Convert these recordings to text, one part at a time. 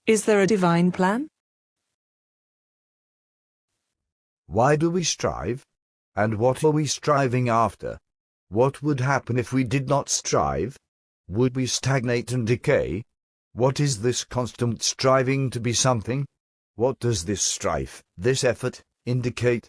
Is there a divine plan? Why do we strive? And what are we striving after? What would happen if we did not strive? Would we stagnate and decay? What is this constant striving to be something? What does this strife, this effort, indicate?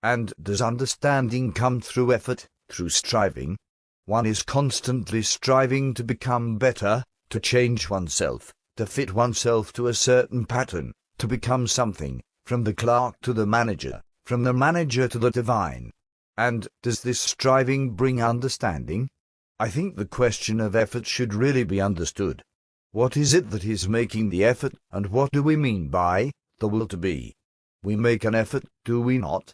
And does understanding come through effort, through striving? One is constantly striving to become better, to change oneself, to fit oneself to a certain pattern, to become something, from the clerk to the manager, from the manager to the divine. And does this striving bring understanding? I think the question of effort should really be understood. What is it that is making the effort, and what do we mean by the will to be? We make an effort, do we not?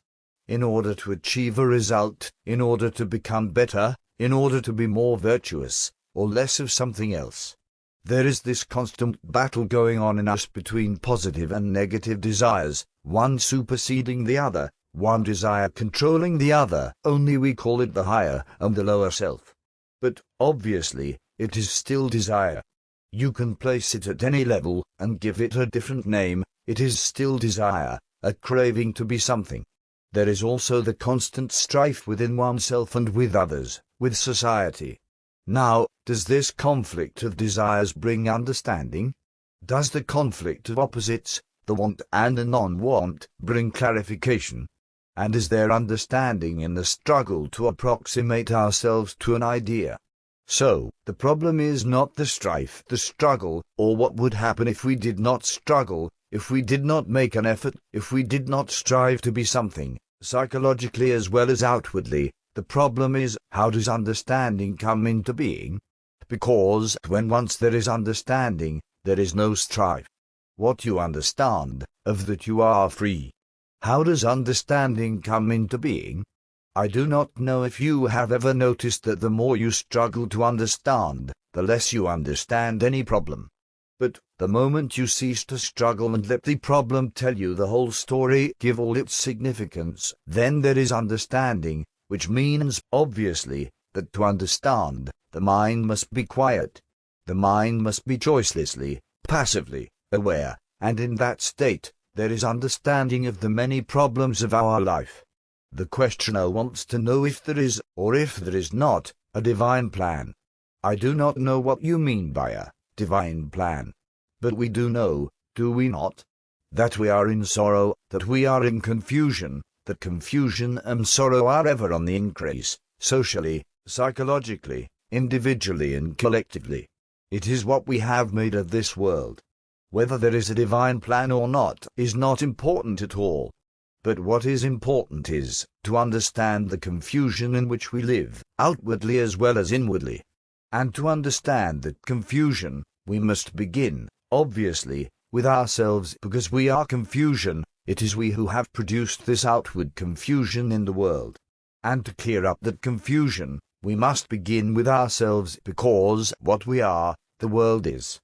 In order to achieve a result, in order to become better, in order to be more virtuous, or less of something else. There is this constant battle going on in us between positive and negative desires, one superseding the other, one desire controlling the other, only we call it the higher and the lower self. But, obviously, it is still desire. You can place it at any level, and give it a different name, it is still desire, a craving to be something. There is also the constant strife within oneself and with others, with society. Now, does this conflict of desires bring understanding? Does the conflict of opposites, the want and the non-want, bring clarification? And is there understanding in the struggle to approximate ourselves to an idea? So, the problem is not the strife, the struggle, or what would happen if we did not struggle, if we did not make an effort, if we did not strive to be something, psychologically as well as outwardly. The problem is, how does understanding come into being? Because when once there is understanding, there is no strife. What you understand, of that you are free. How does understanding come into being? I do not know if you have ever noticed that the more you struggle to understand, the less you understand any problem. But the moment you cease to struggle and let the problem tell you the whole story, give all its significance, then there is understanding, which means, obviously, that to understand, the mind must be quiet. The mind must be choicelessly, passively, aware, and in that state, there is understanding of the many problems of our life. The questioner wants to know if there is, or if there is not, a divine plan. I do not know what you mean by a divine plan. But we do know, do we not? That we are in sorrow, that we are in confusion, that confusion and sorrow are ever on the increase, socially, psychologically, individually and collectively. It is what we have made of this world. Whether there is a divine plan or not is not important at all. But what is important is to understand the confusion in which we live, outwardly as well as inwardly. And to understand that confusion, we must begin, obviously, with ourselves, because we are confusion. It is we who have produced this outward confusion in the world. And to clear up that confusion, we must begin with ourselves, because what we are, the world is.